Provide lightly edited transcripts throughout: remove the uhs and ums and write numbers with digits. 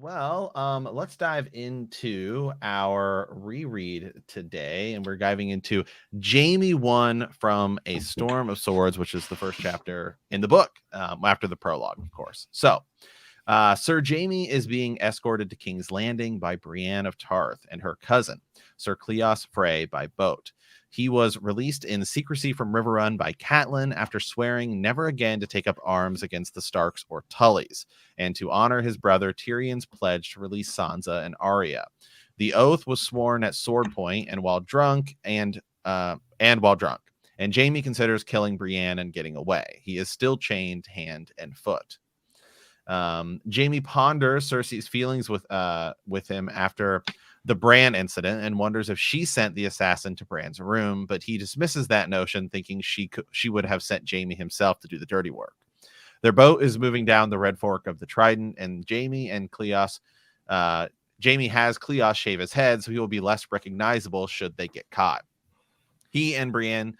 Let's dive into our reread today, and we're diving into Jaime 1 from A Storm of Swords, which is the first chapter in the book, after the prologue, of course. So, Sir Jaime is being escorted to King's Landing by Brienne of Tarth and her cousin, Sir Cleos Frey, by boat. He was released in secrecy from Riverrun by Catelyn after swearing never again to take up arms against the Starks or Tullys, and to honor his brother Tyrion's pledge to release Sansa and Arya. The oath was sworn at sword point and while drunk, and Jaime considers killing Brienne and getting away. He is still chained hand and foot. Jaime ponders Cersei's feelings with him after the Bran incident and wonders if she sent the assassin to Bran's room, but he dismisses that notion, thinking she would have sent Jaime himself to do the dirty work. Their boat is moving down the Red Fork of the Trident, and Jaime has Cleos shave his head, so he will be less recognizable should they get caught. He and Brienne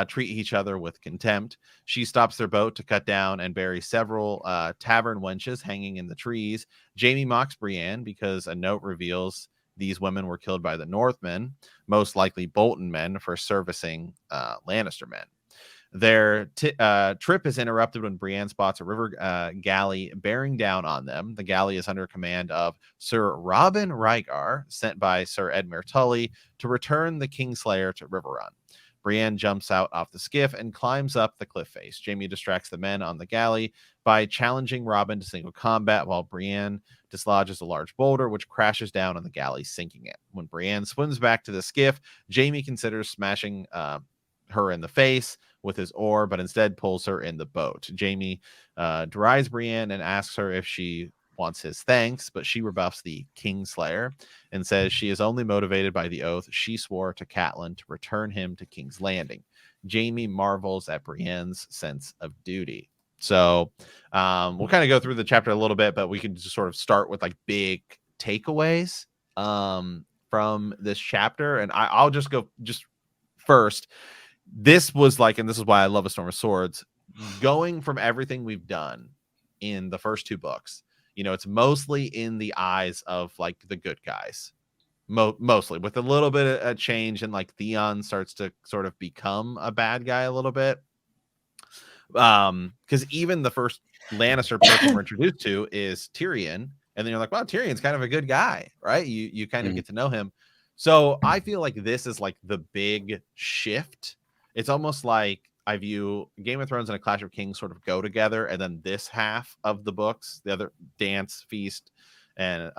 treat each other with contempt. She stops their boat to cut down and bury several tavern wenches hanging in the trees. Jaime mocks Brienne because a note reveals these women were killed by the Northmen, most likely Bolton men, for servicing Lannister men. Their trip is interrupted when Brienne spots a river galley bearing down on them. The galley is under command of Sir Robin Rygar, sent by Sir Edmure Tully to return the Kingslayer to Riverrun. Brienne jumps out off the skiff and climbs up the cliff face. Jaime distracts the men on the galley by challenging Robin to single combat, while Brienne dislodges a large boulder, which crashes down on the galley, sinking it. When Brienne swims back to the skiff, Jaime considers smashing her in the face with his oar, but instead pulls her in the boat. Jaime derides Brienne and asks her if she wants his thanks, but she rebuffs the Kingslayer and says she is only motivated by the oath she swore to Catelyn to return him to King's Landing. Jaime marvels at Brienne's sense of duty. So we'll kind of go through the chapter a little bit, but we can just sort of start with like big takeaways from this chapter. And I'll just go first. This was like, and this is why I love A Storm of Swords, going from everything we've done in the first two books. You know, it's mostly in the eyes of like the good guys, mostly, with a little bit of a change, and like Theon starts to sort of become a bad guy a little bit. Because even the first Lannister person we're introduced to is Tyrion, and then you're like, wow, Tyrion's kind of a good guy, right? You kind of get to know him. So I feel like this is like the big shift. It's almost like I view Game of Thrones and A Clash of Kings sort of go together, and then this half of the books, the other Dance, Feast, and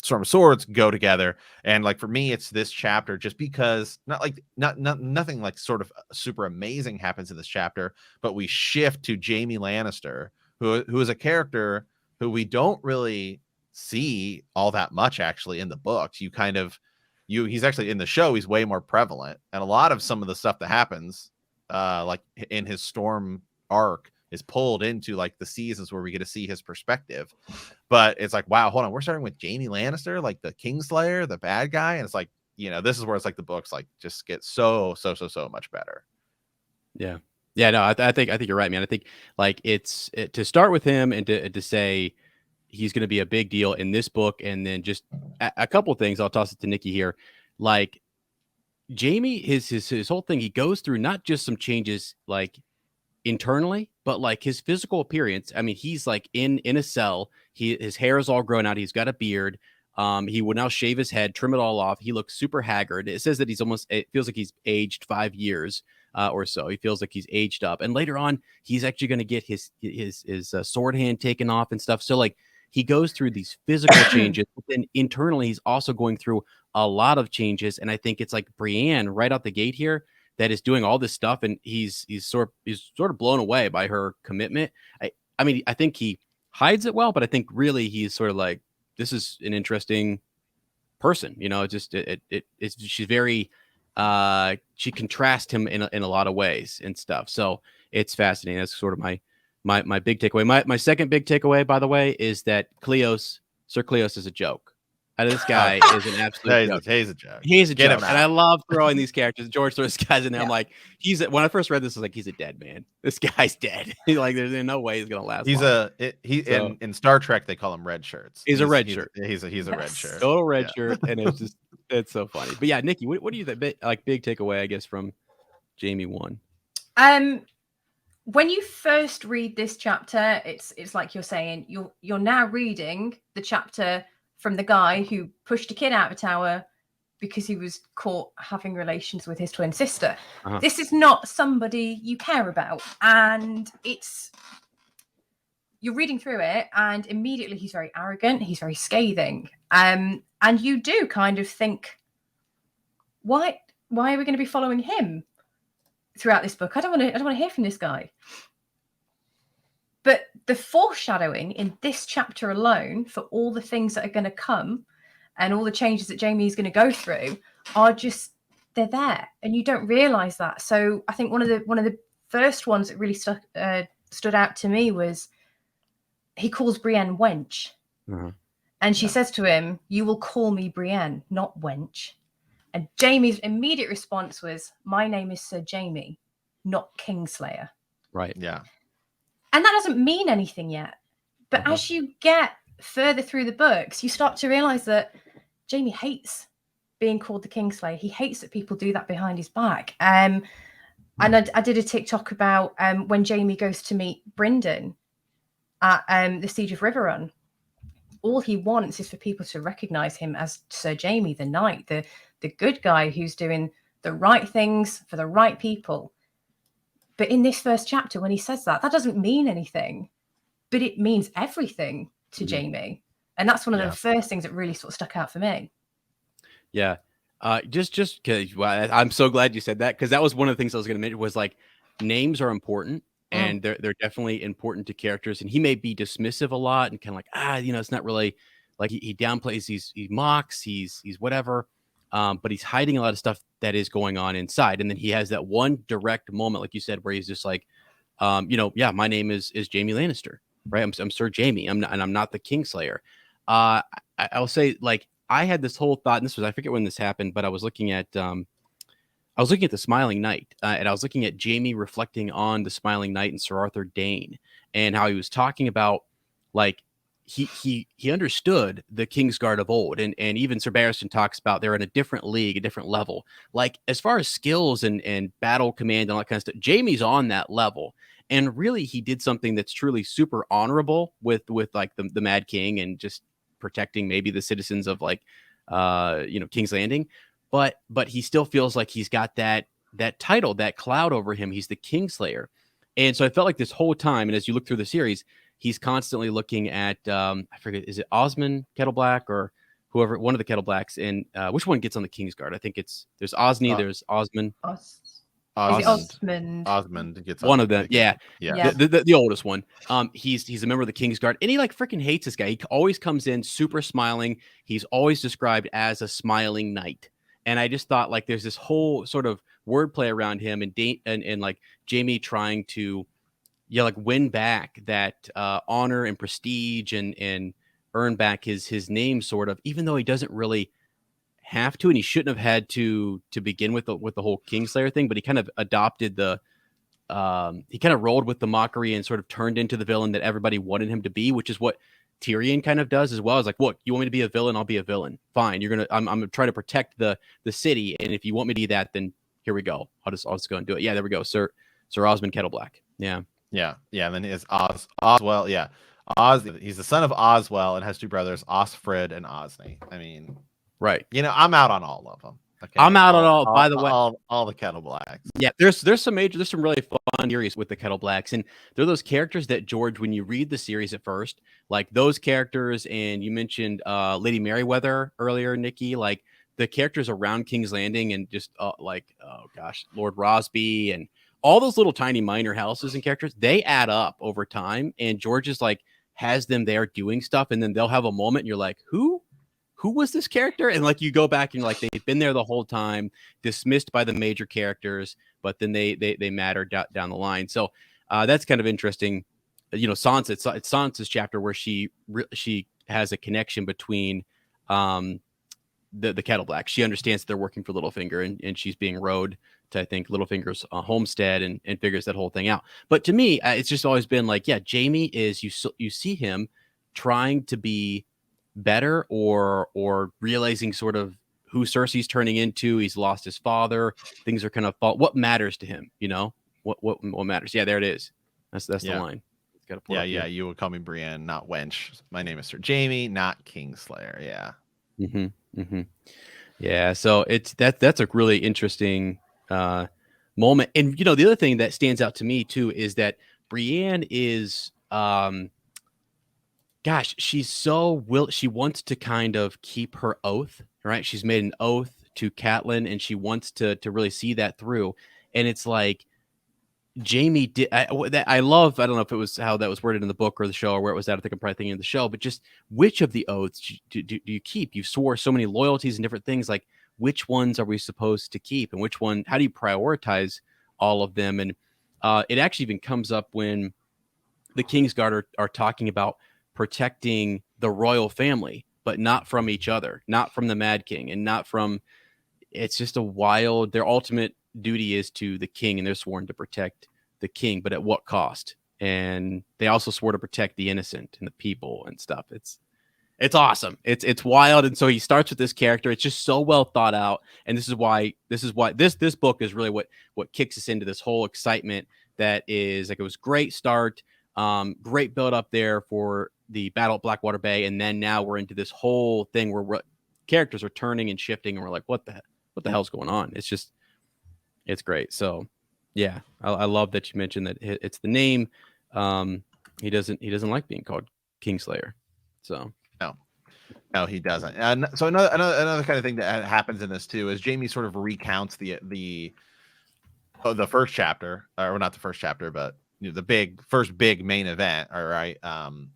Storm of Swords go together. And like for me, it's this chapter just because nothing like sort of super amazing happens in this chapter, but we shift to Jaime Lannister, who is a character who we don't really see all that much actually in the books. He's actually in the show, he's way more prevalent, and a lot of some of the stuff that happens like in his Storm arc is pulled into like the seasons where we get to see his perspective. But it's like, wow, hold on, we're starting with Jaime Lannister, like the Kingslayer, the bad guy, and it's like, you know, this is where it's like the books like just get so much better. No, I think you're right, man. I think like to start with him and to say he's going to be a big deal in this book, and then just a couple of things. I'll toss it to Nikki here. Like Jaime, his whole thing, he goes through not just some changes like internally, but like his physical appearance. I mean, he's like in a cell. His hair is all grown out. He's got a beard. He will now shave his head, trim it all off. He looks super haggard. It says that it feels like he's aged 5 years or so. He feels like he's aged up. And later on, he's actually going to get his sword hand taken off and stuff. So like he goes through these physical changes, but then internally he's also going through a lot of changes. And I think it's like Brienne right out the gate here that is doing all this stuff, and he's sort of blown away by her commitment. I mean, I think he hides it well, but I think really he's sort of like, this is an interesting person, you know. She's very she contrasts him in a lot of ways and stuff. So it's fascinating. That's sort of my big takeaway. My second big takeaway, by the way, is that Sir Cleos is a joke. This guy is an absolute joke. He's a joke. He's a Get joke, him and I out. love throwing these characters. George throws guys in there. I'm Yeah. like, when I first read this, I was like, he's a dead man. This guy's dead. Like, there's no way he's gonna last. He's long. in Star Trek they call him red shirts. He's a red shirt. He's a red shirt. Total red shirt, and it's so funny. But yeah, Nikki, what do you think? Big takeaway, I guess, from Jaime 1? When you first read this chapter, it's like you're saying you're now reading the chapter from the guy who pushed a kid out of a tower because he was caught having relations with his twin sister. Uh-huh. This is not somebody you care about, and you're reading through it, and immediately he's very arrogant, he's very scathing, and you do kind of think, why are we going to be following him throughout this book? I don't want to hear from this guy. But the foreshadowing in this chapter alone for all the things that are going to come and all the changes that Jaime is going to go through are just, they're there, and you don't realize that. So I think one of the first ones that really stood out to me was he calls Brienne wench. Uh-huh. And she says to him, "You will call me Brienne, not wench." And Jaime's immediate response was, "My name is Sir Jaime, not Kingslayer." Right. Yeah. And that doesn't mean anything yet. But as you get further through the books, you start to realize that Jaime hates being called the Kingslayer. He hates that people do that behind his back. And I did a TikTok about when Jaime goes to meet Brynden at the Siege of Riverrun. All he wants is for people to recognize him as Sir Jaime, the knight, the good guy who's doing the right things for the right people. But in this first chapter, when he says that doesn't mean anything, but it means everything to Jaime. And that's one of the first things that really sort of stuck out for me. Yeah. Just because I'm so glad you said that, because that was one of the things I was going to mention was like names are important. And they're definitely important to characters. And he may be dismissive a lot and kind of like, it's not really like he downplays, he mocks, he's whatever. But he's hiding a lot of stuff that is going on inside. And then he has that one direct moment, like you said, where he's just like, my name is Jaime Lannister, right? I'm Sir Jaime. I'm not the Kingslayer. I'll say, like, I had this whole thought, and I forget when this happened, but I was looking at the Smiling Knight, and I was looking at Jaime reflecting on the Smiling Knight and Sir Arthur Dayne, and how he was talking about, like, he understood the Kingsguard of old, and even Sir Barristan talks about they're in a different league, a different level. Like, as far as skills and battle command and all that kind of stuff, Jaime's on that level. And really, he did something that's truly super honorable with like the Mad King and just protecting maybe the citizens of like King's Landing. But he still feels like he's got that title, that cloud over him. He's the Kingslayer. And so I felt like this whole time, and as you look through the series, he's constantly looking at, I forget, is it Osmond Kettle Black or whoever, one of the Kettle Blacks? And which one gets on the Kingsguard? I think there's Osney, there's Osmond. Osmond gets one of them. Yeah. The oldest one. He's a member of the Kingsguard, and he like freaking hates this guy. He always comes in super smiling. He's always described as a smiling knight. And I just thought, like, there's this whole sort of wordplay around him, and like Jaime trying to, like, win back that honor and prestige and earn back his name, sort of, even though he doesn't really have to, and he shouldn't have had to begin with the whole Kingslayer thing. But he kind of adopted he kind of rolled with the mockery and sort of turned into the villain that everybody wanted him to be, which is what Tyrion kind of does as well. Is like, look, you want me to be a villain? I'll be a villain. Fine. I'm gonna try to protect the city. And if you want me to do that, then here we go. I'll just go and do it. Yeah, there we go. Sir Osmond Kettle Black. Yeah. Yeah. And then it's Oswell. Yeah. He's the son of Oswell and has two brothers, Osfrid and Osney. I mean, right. I'm out on all of them. Okay? I'm out on all. By the way, all the Kettle Blacks. Yeah, there's some really fun series with the Kettle Blacks, and they're those characters that, George, when you read the series at first, like those characters, and you mentioned Lady Merryweather earlier, Nikki, like the characters around King's Landing, and just Lord Rosby, and all those little tiny minor houses and characters, they add up over time, and George is like has them there doing stuff, and then they'll have a moment, and you're like, who was this character? And like you go back and like they've been there the whole time, dismissed by the major characters, but then they matter down the line. So that's kind of interesting. Sansa, it's Sansa's chapter where she has a connection between the Kettle Blacks. She understands that they're working for Littlefinger, and she's being rowed to, I think, Littlefinger's homestead, and figures that whole thing out. But to me, it's just always been like, yeah, Jaime is, you see him trying to be better, or realizing sort of who Cersei's turning into. He's lost his father. Things are kind of what matters to him, you know? What matters? Yeah, there it is. That's the line. Got to pull up here. You would call me Brienne, not wench. My name is Sir Jaime, not Kingslayer. Yeah. Yeah, so that's a really interesting moment. And the other thing that stands out to me too is that Brienne is she's she wants to kind of keep her oath, right? She's made an oath to Catelyn, and she wants to really see that through. And it's like, Jaime did. I love. I don't know if it was how that was worded in the book or the show, or where it was at. I think I'm probably thinking of the show. But just which of the oaths do you keep? You swore so many loyalties and different things. Like, which ones are we supposed to keep, and which one? How do you prioritize all of them? And it actually even comes up when the Kingsguard are talking about protecting the royal family, but not from each other, not from the Mad King, and not from. It's just a wild. Their ultimate duty is to the king, and they're sworn to protect the king, but at what cost? And they also swore to protect the innocent and the people and stuff. It's awesome. It's wild. And so he starts with this character. It's just so well thought out. And this is why this book is really what kicks us into this whole excitement. That is like, it was great start, great build up there for the battle at Blackwater Bay, and then now we're into this whole thing where characters are turning and shifting, and we're like, what the hell's going on? It's great. So yeah, I love that you mentioned that it's the name. He doesn't like being called Kingslayer. So no, he doesn't. And so another kind of thing that happens in this too is Jaime sort of recounts the first chapter, or not the first chapter, but the first big main event. All right.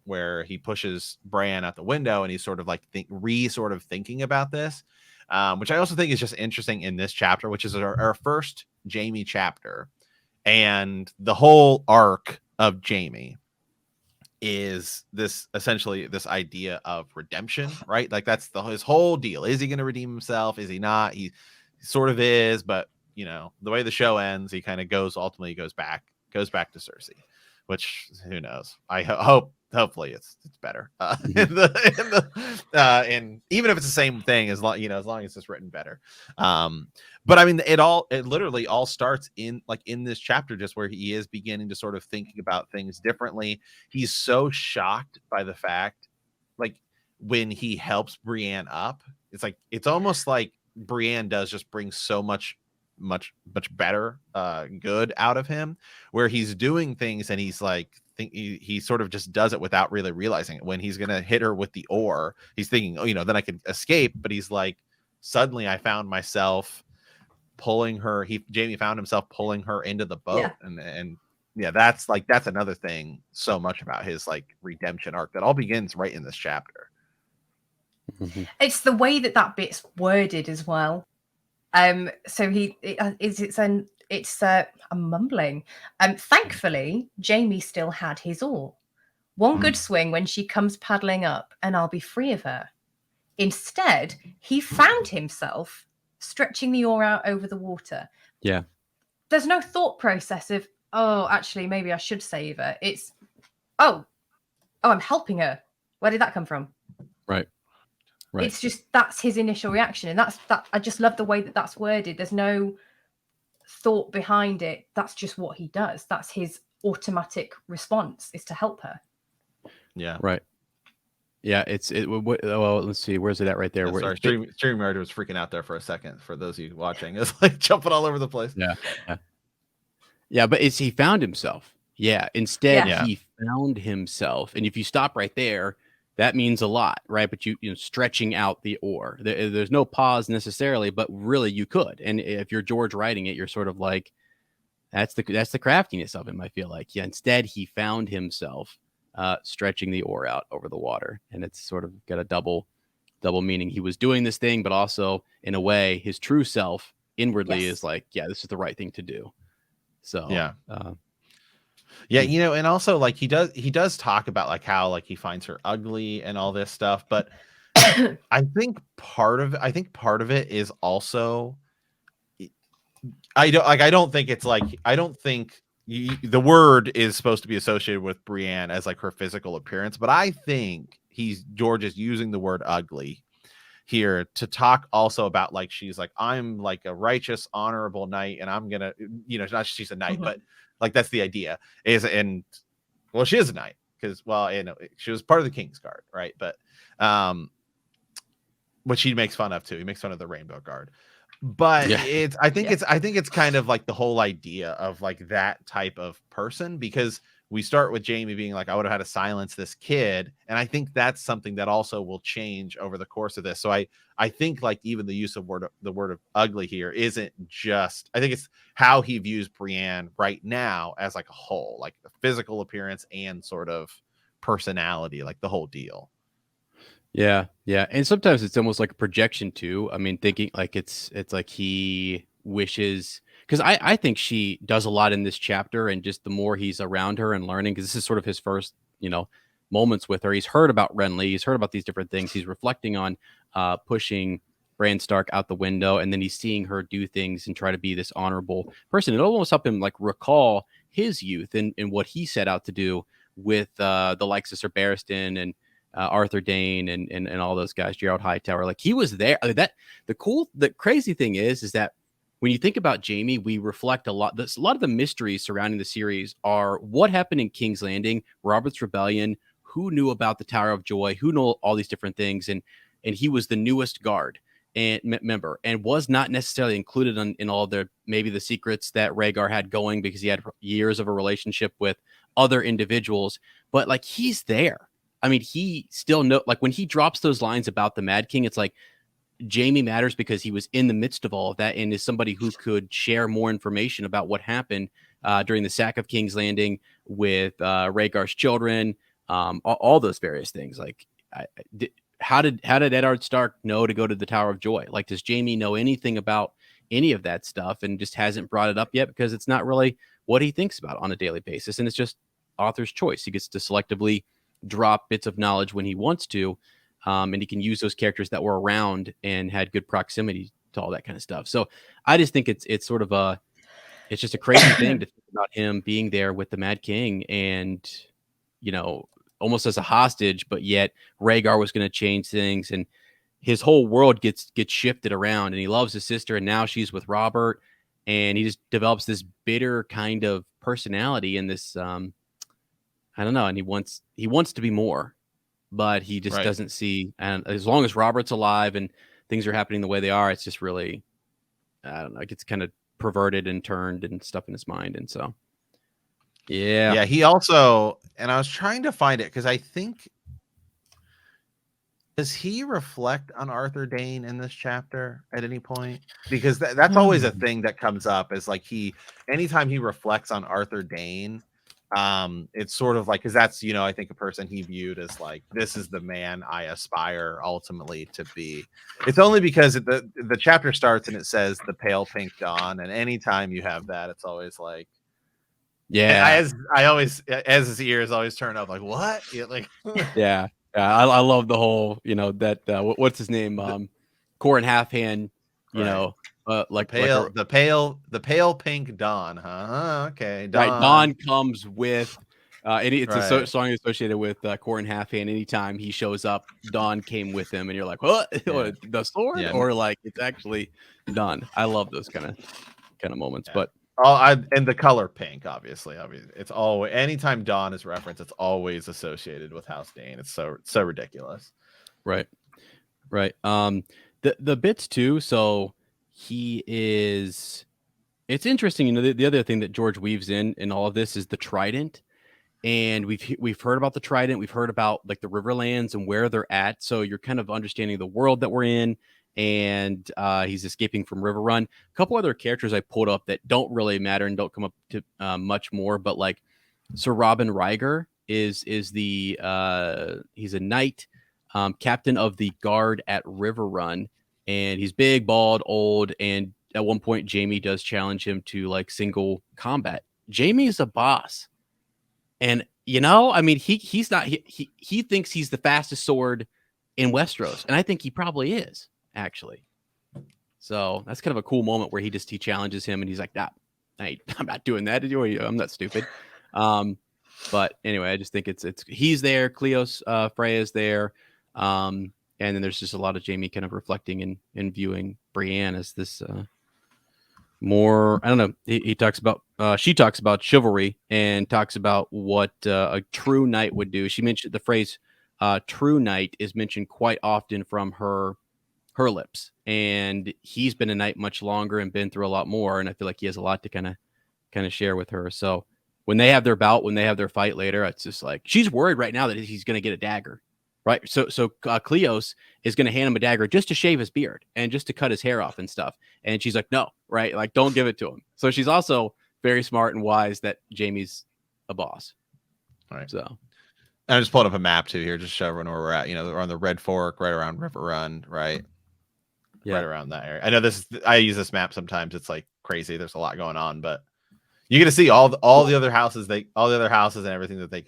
Where he pushes Bran out the window, and he's sort of like thinking about this. Which I also think is just interesting in this chapter, which is our first Jaime chapter. And the whole arc of Jaime is essentially this idea of redemption, right? Like, that's his whole deal. Is he going to redeem himself? Is he not? He sort of is, but the way the show ends, he kind of ultimately goes back to Cersei, which, who knows? I hopefully it's better. And even if it's the same thing, as long as it's written better. But I mean, it literally all starts in this chapter, just where he is beginning to sort of thinking about things differently. He's so shocked by the fact, like, when he helps Brienne up, it's almost like Brienne does just bring so much better good out of him, where he's doing things and he's like, he sort of just does it without really realizing it. When he's gonna hit her with the oar, he's thinking, then I can escape, but he's like, suddenly I found myself pulling her. Jaime found himself pulling her into the boat. And yeah, that's another thing so much about his redemption arc that all begins right in this chapter. It's the way that bit's worded as well. So I'm mumbling. Thankfully, Jaime still had his oar. One good swing when she comes paddling up, and I'll be free of her. Instead, he found himself stretching the oar out over the water. Yeah. There's no thought process of, oh, actually, maybe I should save her. It's, oh, I'm helping her. Where did that come from? Right. It's just, that's his initial reaction. And that I just love the way that that's worded. There's no thought behind it. That's just what he does. That's his automatic response, is to help her. Yeah. Right. Yeah. Well, let's see. Where's it at right there? Yeah, sorry, stream murder was freaking out there for a second. For those of you watching, it's like jumping all over the place. Yeah. But he found himself. Yeah. Instead, he found himself. And if you stop right there, that means a lot, right? But you stretching out the oar. There's no pause necessarily, but really you could. And if you're George writing it, you're sort of like, that's the craftiness of him, I feel like. Yeah. Instead, he found himself stretching the oar out over the water, and it's sort of got a double meaning. He was doing this thing, but also in a way, his true self inwardly is like, yeah, this is the right thing to do. So yeah, and also he does talk about how he finds her ugly and all this stuff, but I think part of it is also I don't think it's like the word is supposed to be associated with Brienne as like her physical appearance, but I think George is using the word ugly here to talk also about like she's like I'm like a righteous, honorable knight, and I'm gonna not she's a knight, but like that's the idea well she is a knight because she was part of the King's Guard, right? But which he makes fun of too. He makes fun of the Rainbow Guard. But I think it's kind of like the whole idea of like that type of person, because we start with Jaime being like, I would have had to silence this kid. And I think that's something that also will change over the course of this. So I think like even the use of the word of ugly here isn't just, I think it's how he views Brienne right now as like a whole, like the physical appearance and sort of personality, like the whole deal. Yeah, yeah, and sometimes it's almost like a projection too. I mean, thinking like it's like he wishes, because I think she does a lot in this chapter, and just the more he's around her and learning, because this is sort of his first moments with her. He's heard about Renly, he's heard about these different things. He's reflecting on pushing Bran Stark out the window, and then he's seeing her do things and try to be this honorable person. It almost helped him like recall his youth and what he set out to do with the likes of Ser Barristan and Arthur Dane and all those guys, Gerald Hightower. Like he was there. I mean, the crazy thing is that when you think about Jaime, we reflect a lot. A lot of the mysteries surrounding the series are what happened in King's Landing, Robert's Rebellion, who knew about the Tower of Joy, who knew all these different things, and he was the newest guard and member, and was not necessarily included in all the maybe the secrets that Rhaegar had going, because he had years of a relationship with other individuals. But like he's there. I mean, he still like when he drops those lines about the Mad King, it's like Jaime matters because he was in the midst of all of that and is somebody who could share more information about what happened during the sack of King's Landing with Rhaegar's children, all those various things. Like, how did Eddard Stark know to go to the Tower of Joy? Like, does Jaime know anything about any of that stuff and just hasn't brought it up yet because it's not really what he thinks about on a daily basis, and it's just author's choice. He gets to selectively drop bits of knowledge when he wants to, and he can use those characters that were around and had good proximity to all that kind of stuff. So I just think it's sort of it's just a crazy thing to think about him being there with the Mad King and almost as a hostage, but yet Rhaegar was going to change things and his whole world gets shifted around, and he loves his sister, and now she's with Robert, and he just develops this bitter kind of personality and this I don't know, and he wants to be more, but he just doesn't see. And as long as Robert's alive and things are happening the way they are, it's just really, I don't know, it gets kind of perverted and turned and stuff in his mind. And so, yeah. He also, and I was trying to find it because I think, does he reflect on Arthur Dane in this chapter at any point? Because that's always a thing that comes up, is like anytime he reflects on Arthur Dane, it's sort of like, because that's I think a person he viewed as like, this is the man I aspire ultimately to be. It's only because the chapter starts and it says the pale pink dawn, and anytime you have that, it's always like, as his ears always turn up, like, what? Yeah, I love the whole that what's his name, Corin Halfhand, like the pale pink dawn, huh? Okay, dawn. Right, dawn comes with it's a song associated with Corin Halfhand. Anytime he shows up, dawn came with him, and you're like, what? Yeah. The sword, or like it's actually done. I love those kind of moments. Yeah. But and the color pink, obviously, it's always, anytime dawn is referenced, it's always associated with House Dane. It's so ridiculous. Right. The bits too. So he is. It's interesting, the other thing that George weaves in all of this is the trident, and we've heard about the trident. We've heard about like the Riverlands and where they're at. So you're kind of understanding the world that we're in, and he's escaping from Riverrun. A couple other characters I pulled up that don't really matter and don't come up to much more, but like Sir Robin Ryger is the he's a knight, captain of the guard at Riverrun, and he's big, bald, old, and at one point, Jaime does challenge him to like single combat. Jaime is a boss, and I mean, he's not. He thinks he's the fastest sword in Westeros, and I think he probably is actually. So that's kind of a cool moment where he challenges him, and he's like, "Nah, I'm not doing that. I'm not stupid." But anyway, I just think it's he's there. Cleos Freya's there, and then there's just a lot of Jaime kind of reflecting and viewing Brienne as this more. I don't know. He talks about she talks about chivalry and talks about what a true knight would do. She mentioned the phrase "true knight" is mentioned quite often from her lips, and he's been a knight much longer and been through a lot more, and I feel like he has a lot to kind of share with her. So when they have their bout, when they have their fight later, it's just like she's worried right now that he's going to get a dagger, right? So Cleos is going to hand him a dagger just to shave his beard and just to cut his hair off and stuff, and she's like, no, right? Like, don't give it to him. So she's also very smart and wise that Jaime's a boss. All right. So I just pulled up a map too here, just to show everyone where we're at. We're on the Red Fork, right around River Run, right? Yeah. Right around that area. I know I use this map sometimes. It's like crazy. There's a lot going on, but you get to see all the other houses and everything that they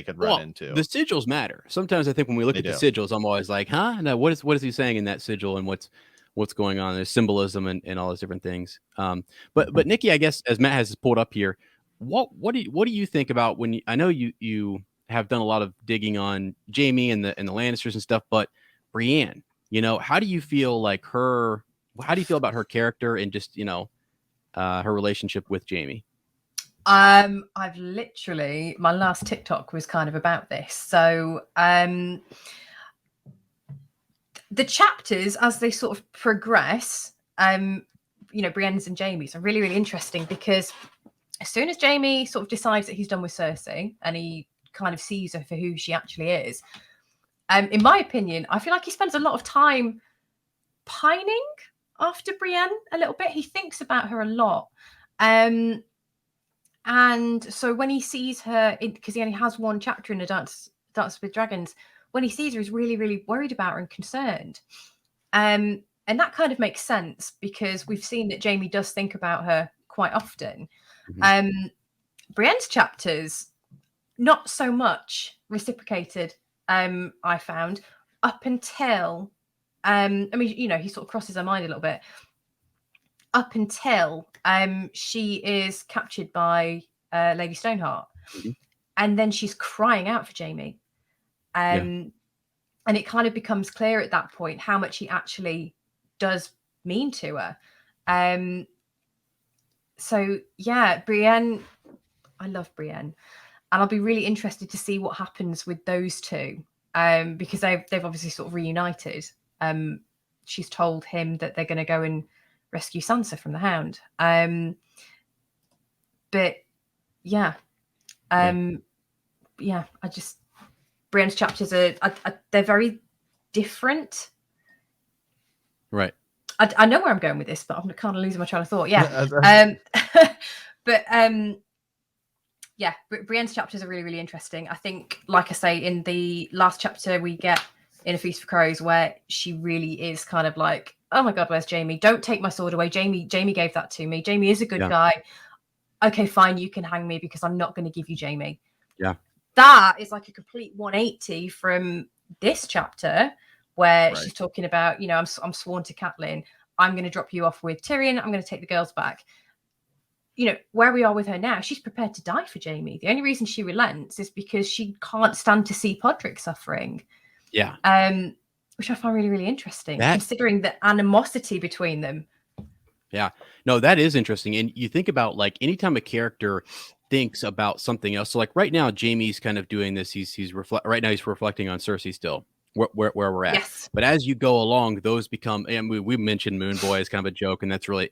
could run into. The sigils matter. Sometimes I think when we look at the sigils, I'm always like, huh? No, what is he saying in that sigil, and what's going on? There's symbolism and all those different things. But Nikki, I guess, as Matt has pulled up here, what do you think about when I know you have done a lot of digging on Jaime and the Lannisters and stuff, but Brienne, how do you feel like her? How do you feel about her character and just her relationship with Jaime? I've literally, my last TikTok was kind of about this. So the chapters as they sort of progress, Brienne's and Jaime's are really, really interesting, because as soon as Jaime sort of decides that he's done with Cersei and he kind of sees her for who she actually is, in my opinion, I feel like he spends a lot of time pining after Brienne a little bit. He thinks about her a lot. And so when he sees her, because he only has one chapter in the Dance with Dragons, when he sees her, he's really, really worried about her and concerned. And that kind of makes sense, because we've seen that Jaime does think about her quite often. Mm-hmm. Brienne's chapters, not so much reciprocated, I found, up until, he sort of crosses her mind a little bit. Up until she is captured by Lady Stoneheart. Mm-hmm. And then she's crying out for Jaime. And it kind of becomes clear at that point how much he actually does mean to her. So, yeah, Brienne, I love Brienne. And I'll be really interested to see what happens with those two, because they've obviously sort of reunited. She's told him that they're going to go and rescue Sansa from the Hound. But yeah, Brienne's chapters are they're very different. Right. I know where I'm going with this, but I'm kind of losing my train of thought. Yeah. Brienne's chapters are really, really interesting. I think, like I say, in the last chapter we get in A Feast for Crows, where she really is kind of like, oh my God, where's Jaime? Don't take my sword away. Jaime gave that to me. Jaime is a good guy. Okay, fine, you can hang me, because I'm not going to give you Jaime. Yeah. That is like a complete 180 from this chapter, where she's talking about, I'm sworn to Catelyn. I'm going to drop you off with Tyrion. I'm going to take the girls back. Where we are with her now, she's prepared to die for Jaime. The only reason she relents is because she can't stand to see Podrick suffering. Yeah. Which I find really, really interesting, considering the animosity between them. Yeah. No, that is interesting. And you think about, like, anytime a character thinks about something else. So, like, right now, Jaime's kind of doing this. He's reflecting on Cersei still, where we're at. Yes. But as you go along, those become, and we mentioned Moon Boy as kind of a joke, and that's really,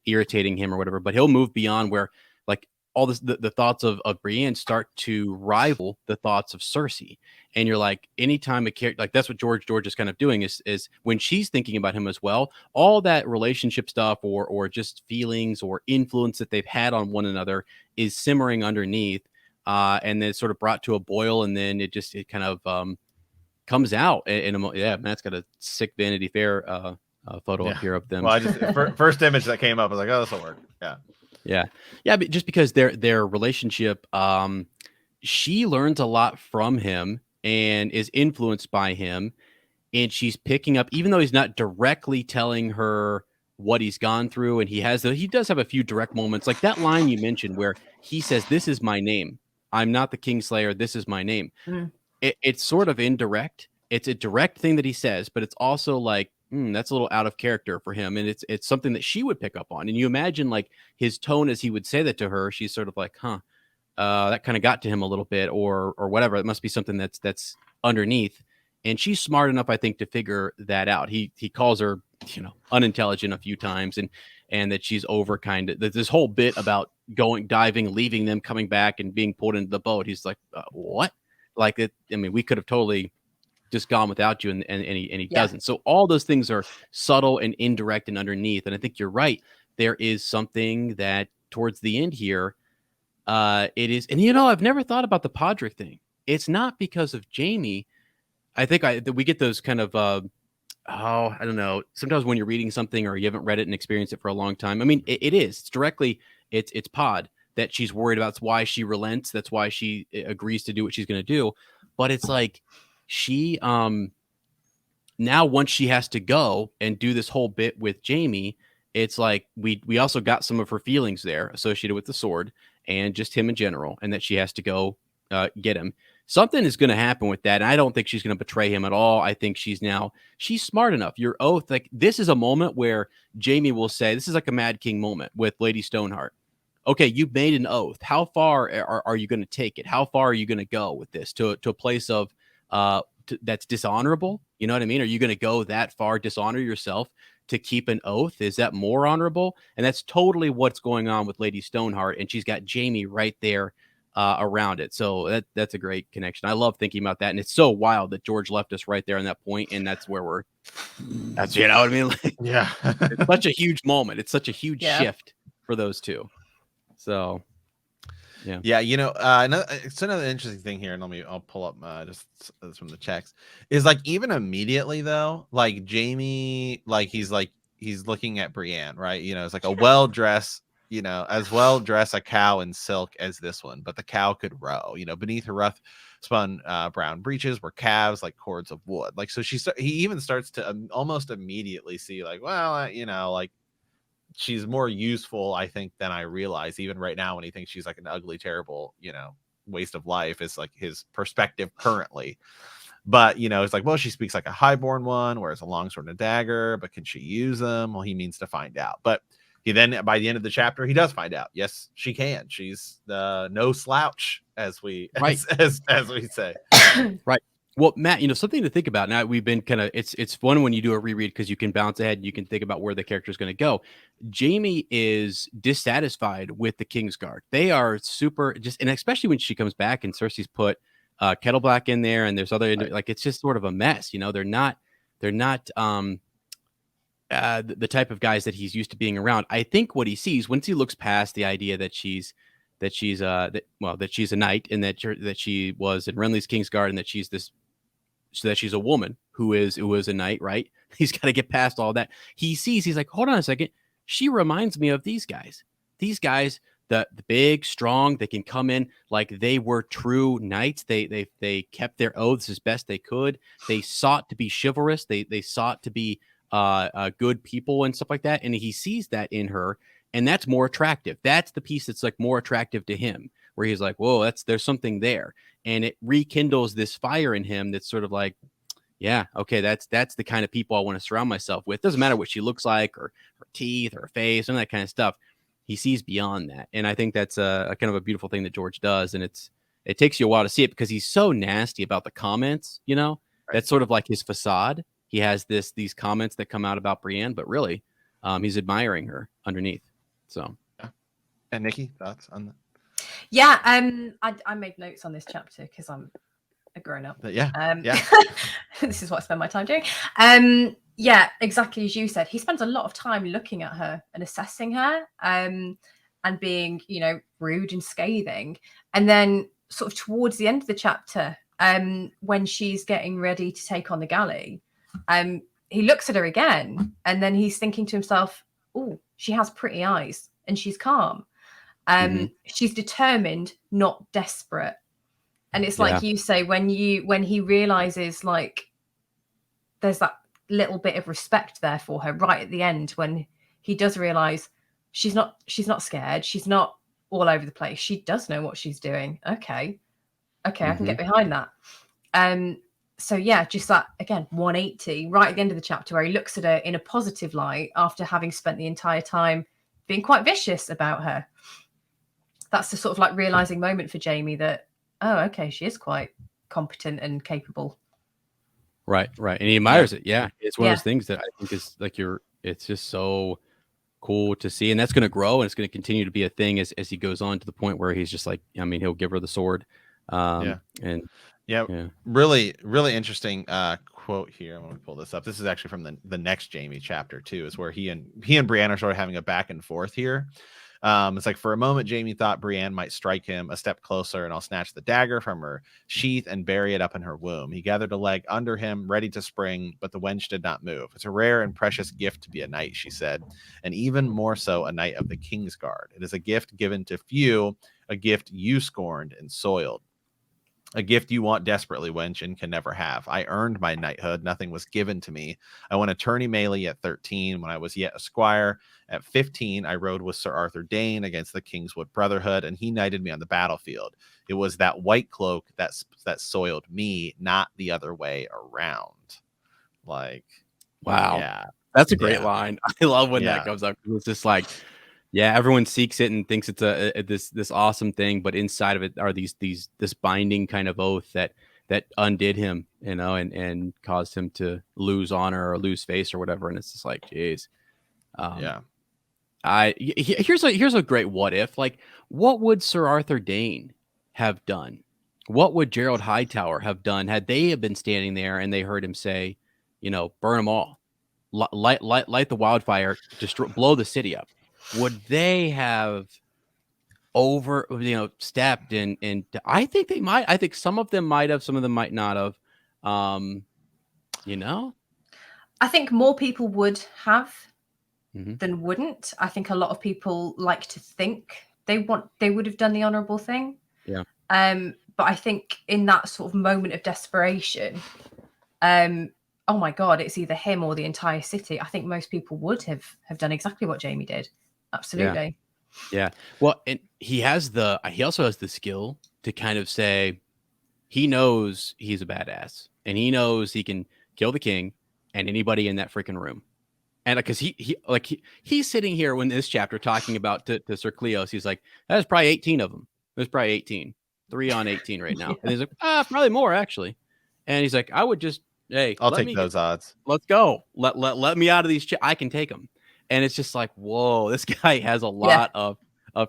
irritating him or whatever. But he'll move beyond where, like, all this, the thoughts of Brienne start to rival the thoughts of Cersei. And you're like, anytime a character, like, that's what George is kind of doing, is when she's thinking about him as well, all that relationship stuff or just feelings or influence that they've had on one another is simmering underneath, and then it's sort of brought to a boil, and then it kind of comes out Matt's got a sick Vanity Fair photo up here of them. Well, first image that came up, I was like, oh, this will work. Yeah, but just because their relationship, she learns a lot from him and is influenced by him, and she's picking up, even though he's not directly telling her what he's gone through, and he does have a few direct moments, like that line you mentioned where he says, "This is my name. I'm not the Kingslayer. This is my name." Mm. It's sort of indirect. It's a direct thing that he says, but it's also like, that's a little out of character for him, and it's something that she would pick up on. And you imagine like his tone as he would say that to her, she's sort of like, "Huh, that kind of got to him a little bit," or whatever. It must be something that's underneath. And she's smart enough, I think, to figure that out. He calls her, unintelligent a few times, and that she's over kind of this whole bit about diving, leaving them, coming back, and being pulled into the boat. He's like, what? Like it. I mean, we could have totally just gone without you, and he doesn't. So all those things are subtle and indirect and underneath. And I think you're right. There is something that towards the end here, it is, and I've never thought about the Podrick thing. It's not because of Jaime. I think we get those kind of I don't know. Sometimes when you're reading something or you haven't read it and experienced it for a long time, I mean, it is. It's directly. It's Pod that she's worried about. That's why she relents. That's why she agrees to do what she's going to do. But it's like she now once she has to go and do this whole bit with Jaime, it's like we also got some of her feelings there associated with the sword and just him in general, and that she has to go get him. Something is going to happen with that. And I don't think she's going to betray him at all. I think she's smart enough. Your oath, like this is a moment where Jaime will say, this is like a Mad King moment with Lady Stoneheart. Okay, you've made an oath. How far are you going to take it? How far are you going to go with this to a place of that's dishonorable? You know what I mean? Are you going to go that far, dishonor yourself to keep an oath? Is that more honorable? And that's totally what's going on with Lady Stoneheart. And she's got Jaime right there around it. So that's a great connection. I love thinking about that. And it's so wild that George left us right there on that point, and that's where that's, you know what I mean? Like, Yeah. it's such a huge moment. It's such a huge shift for those two. So yeah. It's another interesting thing here, and I'll pull up just from the checks, is like even immediately though, like Jaime, like he's looking at Brienne, right? It's like a well-dressed, as well-dressed a cow in silk as this one, but the cow could row. Beneath her rough spun brown breeches were calves like cords of wood. Like, so he even starts to almost immediately see like, well, like she's more useful, I think, than I realize. Even right now, when he thinks she's like an ugly, terrible, waste of life, is like his perspective currently. But it's like, well, she speaks like a highborn one, wears a long sword and a dagger, but can she use them? Well, he means to find out. But he then, by the end of the chapter, he does find out. Yes, she can. She's no slouch, as we as we say. Right. Well, Matt, something to think about. Now we've been kind of, it's fun when you do a reread because you can bounce ahead and you can think about where the character is going to go. Jaime is dissatisfied with the Kingsguard. They are super and especially when she comes back and Cersei's put Kettle Black in there, and there's other, like, it's just sort of a mess. They're not the type of guys that he's used to being around. I think what he sees once he looks past the idea that she's a knight, and that she was in Renly's Kingsguard, and that she's a woman who is a knight, right? He's got to get past all that. He's like, hold on a second. She reminds me of these guys. These guys, the big, strong, they can come in like they were true knights. They kept their oaths as best they could. They sought to be chivalrous. They sought to be good people and stuff like that. And he sees that in her, and that's more attractive. That's the piece that's like more attractive to him, where he's like, whoa, there's something there. And it rekindles this fire in him that's sort of like, yeah, okay, that's the kind of people I want to surround myself with. Doesn't matter what she looks like, or her teeth, or her face, and that kind of stuff. He sees beyond that. And I think that's a kind of a beautiful thing that George does. And it takes you a while to see it because he's so nasty about the comments, Right. That's sort of like his facade. He has these comments that come out about Brienne, but really, he's admiring her underneath. So, yeah. And Nikki, thoughts on that? Yeah, I made notes on this chapter because I'm a grown up. Yeah. This is what I spend my time doing. Yeah, exactly as you said. He spends a lot of time looking at her and assessing her, and being, rude and scathing. And then sort of towards the end of the chapter, when she's getting ready to take on the galley, he looks at her again, and then he's thinking to himself, oh, she has pretty eyes and she's calm. She's determined, not desperate. And it's like you say, when he realizes, like, there's that little bit of respect there for her right at the end when he does realize she's not scared, she's not all over the place, she does know what she's doing. Okay, I can get behind that. So yeah, just that again 180 right at the end of the chapter where he looks at her in a positive light after having spent the entire time being quite vicious about her. That's the sort of like realizing moment for Jaime that, oh, okay, she is quite competent and capable. Right. And he admires it. Yeah. It's one of those things that I think is like it's just so cool to see. And that's going to grow and it's going to continue to be a thing as he goes on to the point where he's just like, I mean, he'll give her the sword. Really, really interesting quote here. I'm going to pull this up. This is actually from the next Jaime chapter too, is where he and Brienne are sort of having a back and forth here. It's like, for a moment, Jaime thought Brienne might strike him a step closer, and I'll snatch the dagger from her sheath and bury it up in her womb. He gathered a leg under him, ready to spring, but the wench did not move. It's a rare and precious gift to be a knight, she said, and even more so a knight of the King's Guard. It is a gift given to few, a gift you scorned and soiled. A gift you want desperately, wench, and can never have. I earned my knighthood. Nothing was given to me. I won a tourney melee at 13 when I was yet a squire. At 15, I rode with Sir Arthur Dane against the Kingswood Brotherhood, and he knighted me on the battlefield. It was that white cloak that soiled me, not the other way around. Like, wow. Yeah. That's a great line. I love when that comes up. It's just like, yeah, everyone seeks it and thinks it's this awesome thing, but inside of it are this binding kind of oath that undid him, you know, and caused him to lose honor or lose face or whatever. And it's just like, geez, here's a great what if. Like, what would Sir Arthur Dane have done? What would Gerald Hightower have done had they been standing there and they heard him say, you know, burn them all, light the wildfire, blow the city up? Would they have stepped and I think they might. I think some of them might have, some of them might not have. You know, I think more people would have than wouldn't. I think a lot of people like to think they would have done the honorable thing. Yeah. But I think in that sort of moment of desperation, oh my God, it's either him or the entire city. I think most people would have done exactly what Jaime did. Absolutely. Yeah. Well, and he also has the skill to kind of say he knows he's a badass and he knows he can kill the king and anybody in that freaking room. And because he's sitting here in this chapter talking about to Sir Cleos, he's like, there's probably 18 of them. There's probably 18, 3 on 18 right now. And he's like, probably more actually. And he's like, I would just, hey, I'll take those odds. Let's go. Let me out of these. I can take them. And it's just like, whoa, this guy has a lot of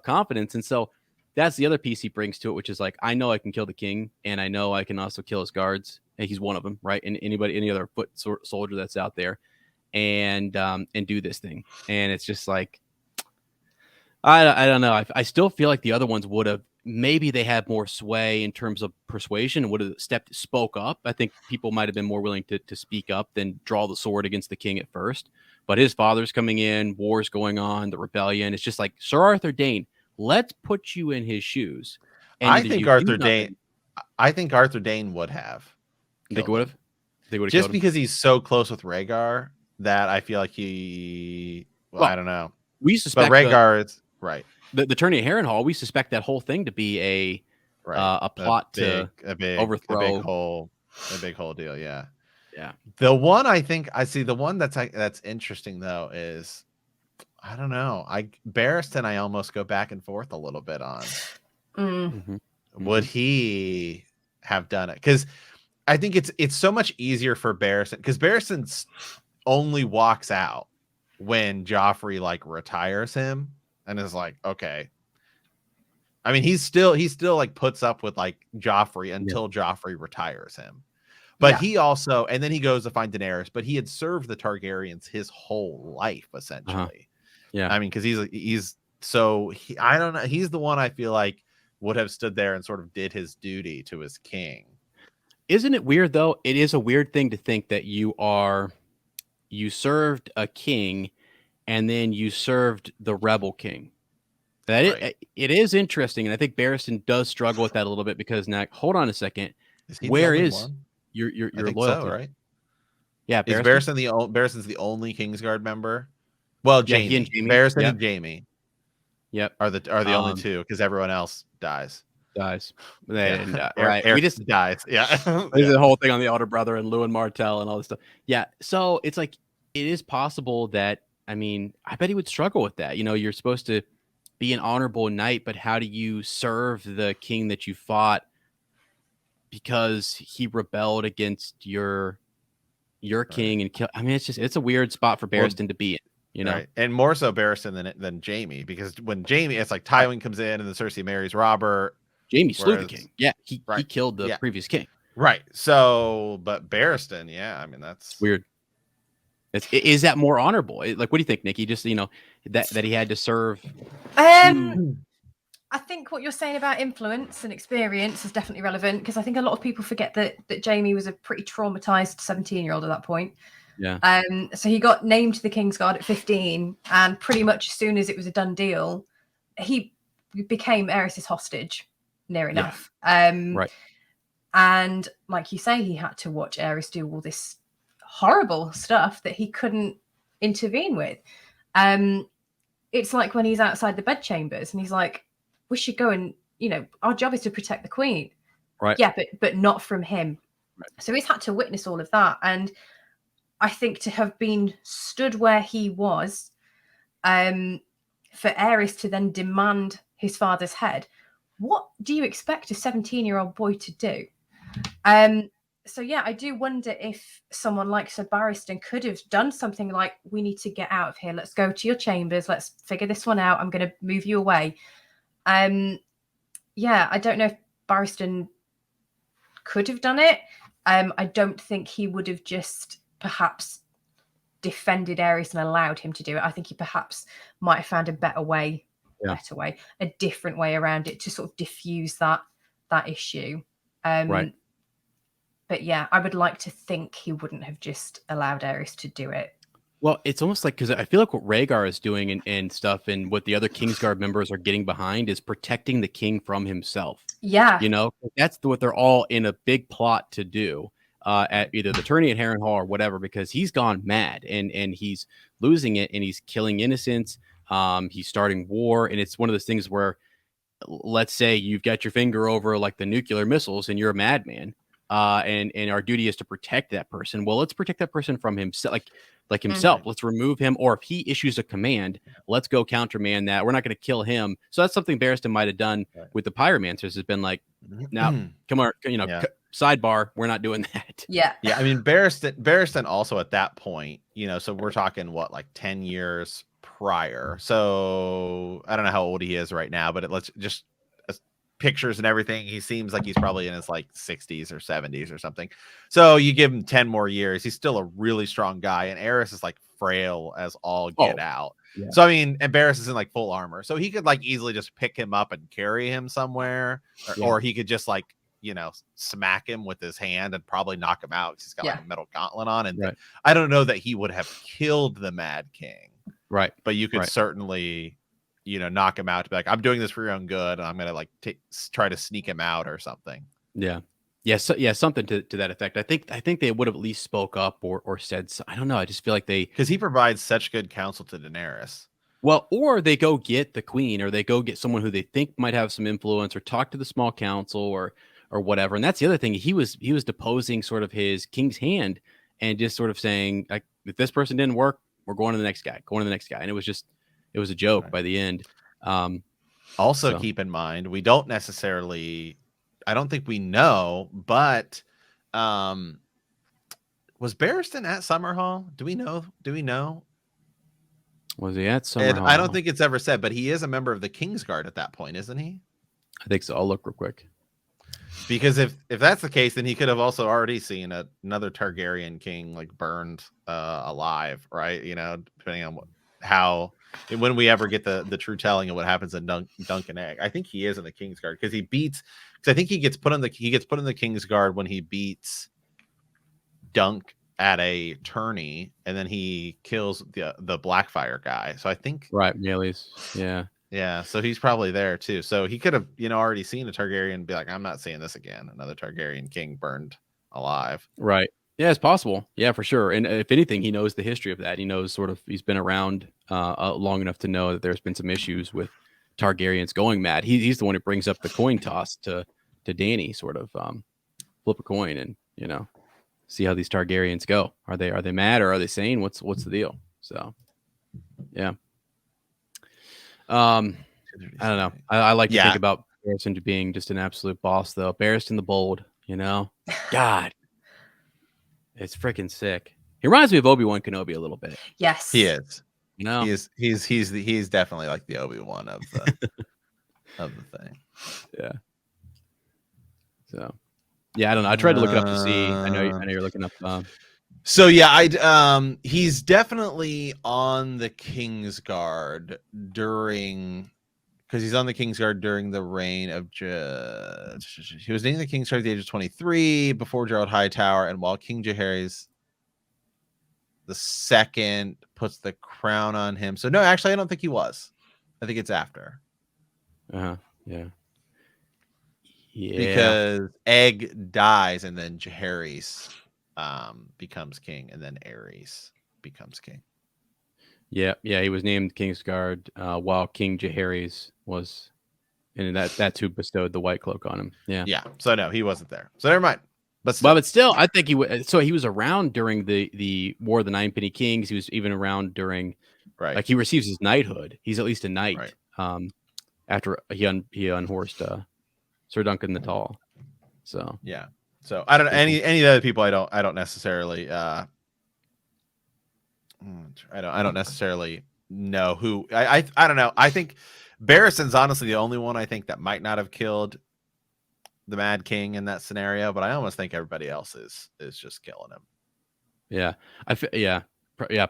confidence. And so that's the other piece he brings to it, which is like, I know I can kill the king and I know I can also kill his guards. And he's one of them, right? And any other foot soldier that's out there and do this thing. And it's just like, I don't know. I still feel like the other ones would have, maybe they had more sway in terms of persuasion and would have spoke up. I think people might have been more willing to speak up than draw the sword against the king at first. But his father's coming in, war's going on, the rebellion. It's just like, Sir Arthur Dane, let's put you in his shoes. And I think Arthur Dane would have. You think it would have? Just because he's so close with Rhaegar that I feel like I don't know. We suspect, but Rhaegar is right. The tourney at Harrenhal, we suspect that whole thing to be a plot to overthrow a big whole deal. Yeah. Yeah. The one the one that's interesting though is, I don't know. Barristan, I almost go back and forth a little bit on. Would he have done it? Because I think it's so much easier for Barristan, because Barristan only walks out when Joffrey like retires him and is like, okay. I mean, he's still like puts up with like Joffrey until Joffrey retires him. But he also, and then he goes to find Daenerys, but he had served the Targaryens his whole life, essentially. Yeah. I mean, because I don't know. He's the one I feel like would have stood there and sort of did his duty to his king. Isn't it weird, though? It is a weird thing to think that you served a king and then you served the rebel king. It is interesting. And I think Barristan does struggle with that a little bit because now, hold on a second. Where is your loyalty? So, right? Yeah, Is Barristan. Barristan's the only Kingsguard member? Well, Yeah, he Jamie. and Jamie. Barristan Yep. and Jamie Yep. are the only two because everyone else dies. Dies. Yeah, And right. Eric We just dies. Yeah, there's the whole thing on the Elder Brother and Lewin Martell and all this stuff. Yeah. So it's like it is possible that I mean, I bet he would struggle with that. You know, you're supposed to be an honorable knight, but how do you serve the king that you fought because he rebelled against your king and kill? I mean, it's a weird spot for Barristan to be in. You know, right, and more so Barristan than Jamie, because when Jamie, it's like right. Tywin comes in and then Cersei marries Robert. Jamie slew the king. Yeah, he killed the yeah, previous king. right. So, but Barristan, yeah, I mean that's Weird. Is that more honorable? Like, what do you think, Nikki? Just that he had to serve. I think what you're saying about influence and experience is definitely relevant, because I think a lot of people forget that Jamie was a pretty traumatized 17-year-old at that point. Yeah. So he got named to the Kingsguard at 15, and pretty much as soon as it was a done deal, he became Aerys's hostage, near enough. Right. And like you say, he had to watch Aerys do all this horrible stuff that he couldn't intervene with. It's like when he's outside the bedchambers and he's like, we should go and, our job is to protect the queen. Right. Yeah, but not from him. Right. So he's had to witness all of that. And I think to have been stood where he was, for Aerys to then demand his father's head, what do you expect a 17-year-old boy to do? So yeah, I do wonder if someone like Sir Barristan could have done something like, we need to get out of here. Let's go to your chambers. Let's figure this one out. I'm going to move you away. Yeah, I don't know if Barristan could have done it. I don't think he would have just perhaps defended Aerys and allowed him to do it. I think he perhaps might have found a better way, a different way around it to sort of diffuse that issue. Right. But yeah, I would like to think he wouldn't have just allowed Aerys to do it. Well, it's almost like, because I feel like what Rhaegar is doing and stuff, and what the other Kingsguard members are getting behind is protecting the king from himself. Yeah. That's what they're all in a big plot to do at either the tourney at Harrenhal or whatever, because he's gone mad and he's losing it and he's killing innocents. He's starting war. And it's one of those things where, let's say you've got your finger over like the nuclear missiles and you're a madman. And our duty is to protect that person. Well, let's protect that person from himself, like himself. Mm-hmm. Let's remove him, or if he issues a command, let's go countermand that. We're not going to kill him. So that's something Barristan might have done with the pyromancers. Has been like, now, come on, sidebar. We're not doing that. Yeah, yeah. I mean, Barristan also at that point, so we're talking what, like 10 years prior. So I don't know how old he is right now, but let's just. Pictures and everything, he seems like he's probably in his like 60s or 70s or something. So you give him 10 more years, he's still a really strong guy, and Aerys is like frail as all get out. Yeah. So I mean, and Barris is in like full armor, so he could like easily just pick him up and carry him somewhere, or he could just like smack him with his hand and probably knock him out because he's got like a metal gauntlet on. And I don't know that he would have killed the Mad King, right? But you could certainly knock him out to be like, I'm doing this for your own good, and I'm gonna like try to sneak him out or something. Something to that effect. I think they would have at least spoke up or said so. I don't know. I just feel like because he provides such good counsel to Daenerys. Well, or they go get the queen, or they go get someone who they think might have some influence, or talk to the small council or whatever. And that's the other thing. He was deposing sort of his king's hand and just sort of saying, like, if this person didn't work, we're going to the next guy, and it was a joke by the end. Also, keep in mind, we don't necessarily, I don't think we know, but was Barristan at Summerhall? Do we know? Was he at Summerhall? I don't think it's ever said, but he is a member of the Kingsguard at that point, isn't he? I think so. I'll look real quick. Because if that's the case, then he could have also already seen another Targaryen king like burned alive, right? Depending on when we ever get the true telling of what happens in Dunk and Egg. I think he is in the Kingsguard because I think he gets put in the Kingsguard when he beats Dunk at a tourney, and then he kills the Blackfire guy. So I think so he's probably there too. So he could have already seen a Targaryen and be like, I'm not seeing this again. Another Targaryen king burned alive. Right. Yeah, it's possible. Yeah, for sure. And if anything, he knows the history of that. He knows he's been around long enough to know that there's been some issues with Targaryens going mad. He's the one who brings up the coin toss to Dany, sort of flip a coin and see how these Targaryens go. Are they mad or are they sane? What's the deal? So, yeah. I don't know. I like to think about Barristan being just an absolute boss, though. Barristan the Bold, God. It's freaking sick. He reminds me of Obi-Wan Kenobi a little bit. Yes, he is. He's definitely like the Obi-Wan of the of the thing. Yeah. So, yeah, I don't know. I tried to look it up to see. I know you're looking up. So yeah, he's definitely on the Kingsguard because he's on the Kingsguard during the reign of he was named the Kingsguard at the age of 23 before Gerald Hightower, and while King Jaehaerys the second puts the crown on him. So no, actually, I don't think he was. I think it's after. Yeah. Because Egg dies, and then Jaehaerys becomes king, and then Aerys becomes king. Yeah. He was named Kingsguard while King Jaehaerys was, and that's who bestowed the white cloak on him. Yeah. So no, he wasn't there. So never mind. But still, I think he was. So he was around during the War of the Nine Penny Kings. He was even around during, like, he receives his knighthood. He's at least a knight. Right. After he unhorsed Sir Duncan the Tall. So yeah. So I don't know any of the other people. I don't necessarily. I don't necessarily know who. I don't know. I think Barristan's honestly the only one I think that might not have killed the Mad King in that scenario, but I almost think everybody else is just killing him. Yeah.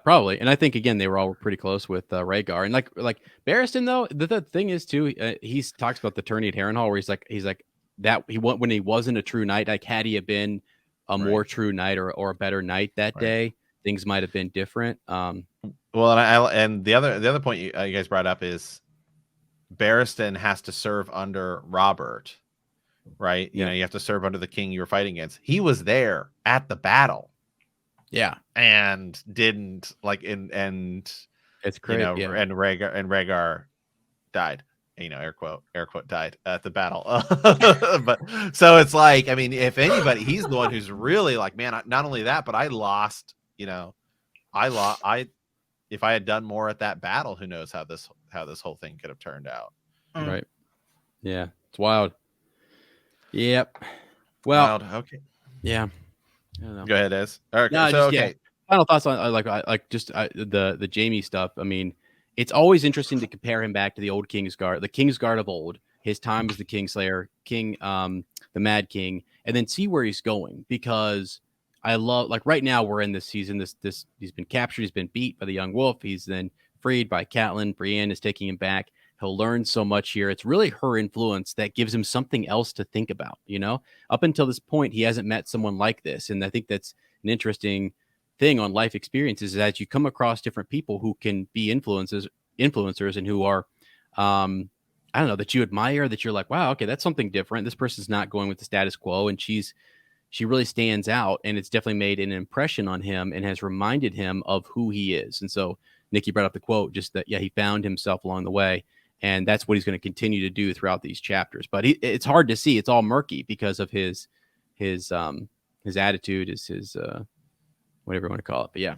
Probably. And I think again they were all pretty close with Rhaegar, and like Barristan though. The thing is too, he talks about the tourney at Harrenhal where he's like that when he wasn't a true knight, like had he have been a more true knight or a better knight that day, things might have been different. Well, and the other point you guys brought up is Barristan has to serve under Robert. Right. You know, you have to serve under the king you were fighting against. He was there at the battle. Yeah. And didn't and it's crazy. And Rhaegar died. Air quote died at the battle. But so it's like, I mean, if anybody, he's the one who's really like, man, not only that, but I lost, if I had done more at that battle, who knows how this whole thing could have turned out. Right. Yeah. It's wild. Yep. Well, okay. Yeah. I don't know. Go ahead, Ez. Okay. No, okay. Yeah. Final thoughts on the Jaime stuff. I mean, it's always interesting to compare him back to the old Kingsguard, the Kingsguard of old, his time as the Kingslayer, the Mad King, and then see where he's going. Because I love, like, right now we're in this season. This he's been captured, he's been beat by the Young Wolf, he's then freed by Catelyn. Brienne is taking him back. He'll learn so much here. It's really her influence that gives him something else to think about. Up until this point, he hasn't met someone like this. And I think that's an interesting thing on life experiences, is that you come across different people who can be influencers and who are, I don't know, that you admire, that you're like, wow, okay, that's something different. This person's not going with the status quo. And she really stands out. And it's definitely made an impression on him and has reminded him of who he is. And so Nikki brought up the quote, just that, he found himself along the way. And that's what he's going to continue to do throughout these chapters. But it's hard to see. It's all murky because of his attitude, his whatever you want to call it. But yeah.